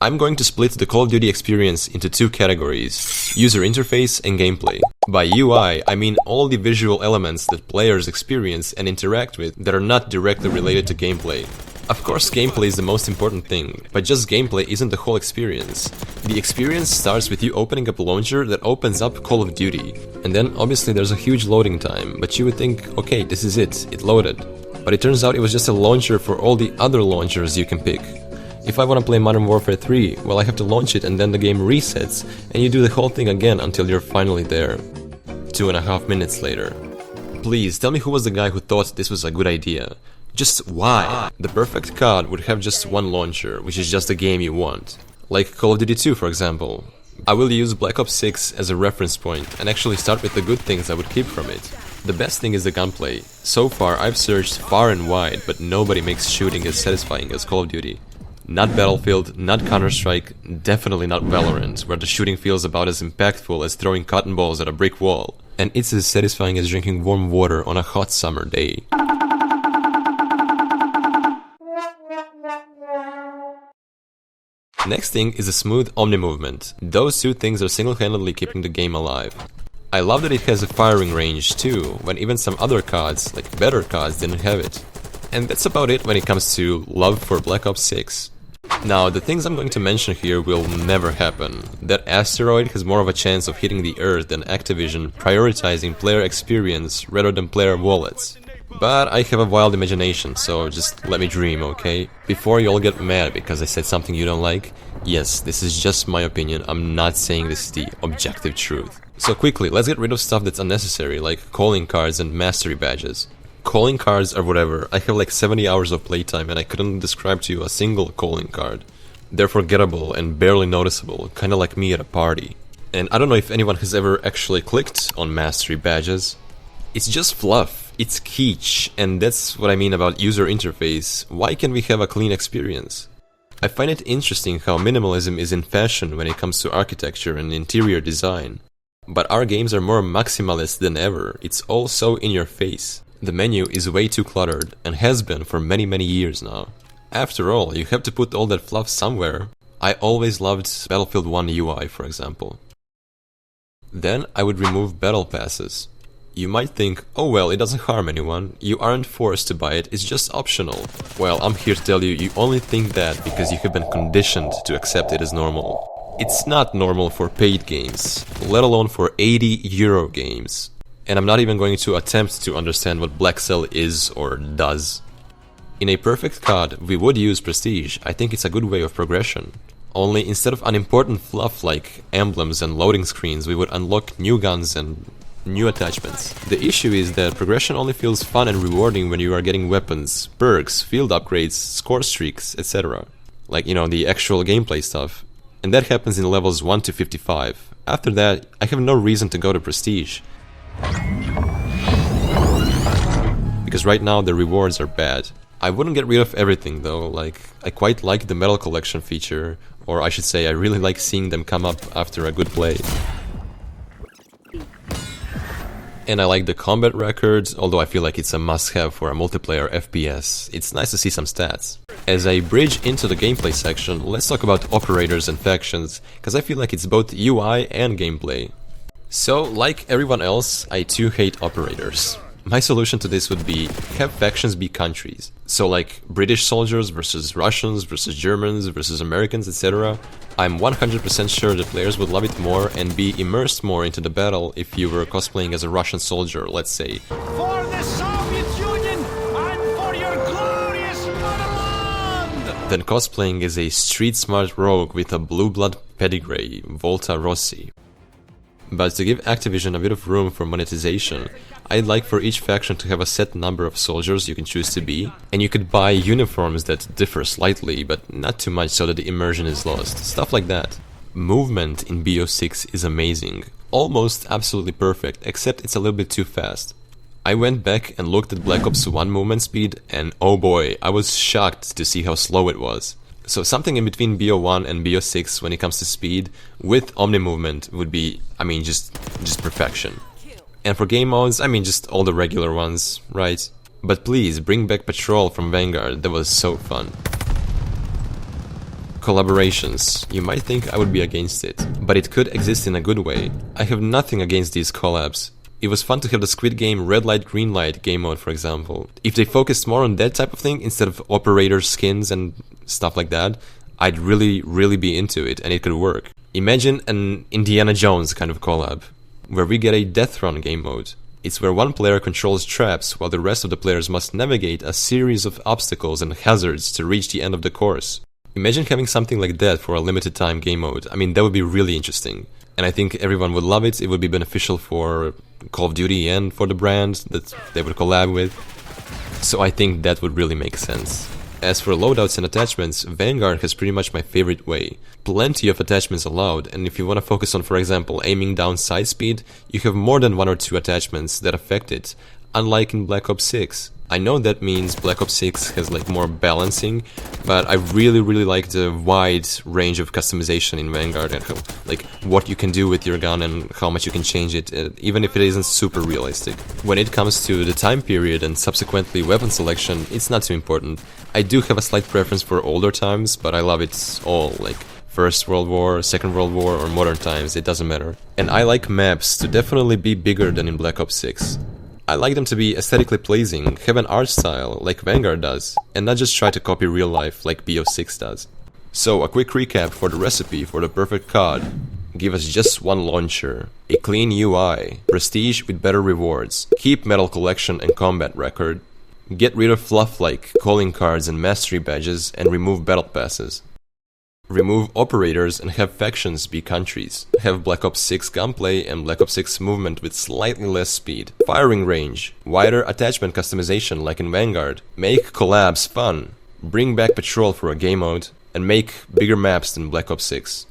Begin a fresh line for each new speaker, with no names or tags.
I'm going to split the Call of Duty experience into two categories, user interface and gameplay. By UI, I mean all the visual elements that players experience and interact with that are not directly related to gameplay. Of course, gameplay is the most important thing, but just gameplay isn't the whole experience. The experience starts with you opening up a launcher that opens up Call of Duty. And then obviously there's a huge loading time, but you would think, okay, this is it loaded. But it turns out it was just a launcher for all the other launchers you can pick. If I want to play Modern Warfare 3, well, I have to launch it and then the game resets, and you do the whole thing again until you're finally there. 2.5 minutes later. Please, tell me who was the guy who thought this was a good idea. Just why? The perfect CoD would have just one launcher, which is just the game you want. Like Call of Duty 2, for example. I will use Black Ops 6 as a reference point and actually start with the good things I would keep from it. The best thing is the gunplay. So far, I've searched far and wide, but nobody makes shooting as satisfying as Call of Duty. Not Battlefield, not Counter-Strike, definitely not Valorant, where the shooting feels about as impactful as throwing cotton balls at a brick wall. And it's as satisfying as drinking warm water on a hot summer day. Next thing is a smooth omni movement. Those two things are single-handedly keeping the game alive. I love that it has a firing range too, when even some other CoDs, like better CoDs, didn't have it. And that's about it when it comes to love for Black Ops 6. Now, the things I'm going to mention here will never happen. That asteroid has more of a chance of hitting the Earth than Activision prioritizing player experience rather than player wallets. But I have a wild imagination, so just let me dream, okay? Before you all get mad because I said something you don't like, yes, this is just my opinion, I'm not saying this is the objective truth. So quickly, let's get rid of stuff that's unnecessary, like calling cards and mastery badges. Calling cards are whatever. I have like 70 hours of playtime and I couldn't describe to you a single calling card. They're forgettable and barely noticeable, kinda like me at a party. And I don't know if anyone has ever actually clicked on mastery badges. It's just fluff, it's kitsch, and that's what I mean about user interface. Why can't we have a clean experience? I find it interesting how minimalism is in fashion when it comes to architecture and interior design. But our games are more maximalist than ever, it's all so in your face. The menu is way too cluttered, and has been for many years now. After all, you have to put all that fluff somewhere. I always loved Battlefield 1 UI, for example. Then I would remove battle passes. You might think, oh well, it doesn't harm anyone, you aren't forced to buy it, it's just optional. Well, I'm here to tell you, you only think that because you have been conditioned to accept it as normal. It's not normal for paid games, let alone for €80 games. And I'm not even going to attempt to understand what Black Cell is or does. In a perfect CoD, we would use Prestige. I think it's a good way of progression. Only instead of unimportant fluff like emblems and loading screens, we would unlock new guns and new attachments. The issue is that progression only feels fun and rewarding when you are getting weapons, perks, field upgrades, score streaks, etc. Like, you know, the actual gameplay stuff. And that happens in levels 1 to 55. After that, I have no reason to go to Prestige. Because right now the rewards are bad. I wouldn't get rid of everything though, like I quite like the medal collection feature, or I should say I really like seeing them come up after a good play. And I like the combat records, although I feel like it's a must-have for a multiplayer FPS. It's nice to see some stats. As I bridge into the gameplay section, let's talk about operators and factions, because I feel like it's both UI and gameplay. So, like everyone else, I too hate operators. My solution to this would be, have factions be countries. So like, British soldiers versus Russians versus Germans versus Americans, etc. I'm 100% sure that players would love it more and be immersed more into the battle if you were cosplaying as a Russian soldier, let's say.
For the Soviet Union and for your glorious motherland!
Than cosplaying as a street-smart rogue with a blue blood pedigree, Volta Rossi. But to give Activision a bit of room for monetization, I'd like for each faction to have a set number of soldiers you can choose to be, and you could buy uniforms that differ slightly, but not too much so that the immersion is lost, stuff like that. Movement in BO6 is amazing, almost absolutely perfect, except it's a little bit too fast. I went back and looked at Black Ops 1 movement speed, and oh boy, I was shocked to see how slow it was. So something in between BO1 and BO6 when it comes to speed, with Omni movement would be, I mean, just perfection. And for game modes, I mean just all the regular ones, right? But please, bring back Patrol from Vanguard, that was so fun. Collaborations. You might think I would be against it, but it could exist in a good way. I have nothing against these collabs. It was fun to have the Squid Game red light green light game mode, for example. If they focused more on that type of thing instead of operator skins and stuff like that, I'd really be into it, and it could work. Imagine an Indiana Jones kind of collab, where we get a death run game mode. It's where one player controls traps while the rest of the players must navigate a series of obstacles and hazards to reach the end of the course. Imagine having something like that for a limited time game mode. I mean, that would be really interesting. And I think everyone would love it. It would be beneficial for Call of Duty and for the brand that they would collab with. So I think that would really make sense. As for loadouts and attachments, Vanguard has pretty much my favorite way. Plenty of attachments allowed, and if you want to focus on, for example, aiming down side speed, you have more than one or two attachments that affect it, unlike in Black Ops 6. I know that means Black Ops 6 has like more balancing, but I really like the wide range of customization in Vanguard and how, like what you can do with your gun and how much you can change it, even if it isn't super realistic. When it comes to the time period and subsequently weapon selection, it's not too important. I do have a slight preference for older times, but I love it all, like First World War, Second World War, or modern times, it doesn't matter. And I like maps to definitely be bigger than in Black Ops 6. I like them to be aesthetically pleasing, have an art style like Vanguard does, and not just try to copy real life like BO6 does. So, a quick recap for the recipe for the perfect CoD. Give us just one launcher, a clean UI, prestige with better rewards, keep medal collection and combat record, get rid of fluff like calling cards and mastery badges, and remove battle passes. Remove operators and have factions be countries. Have Black Ops 6 gunplay and Black Ops 6 movement with slightly less speed. Firing range. Wider attachment customization like in Vanguard. Make collabs fun. Bring back patrol for a game mode. And make bigger maps than Black Ops 6.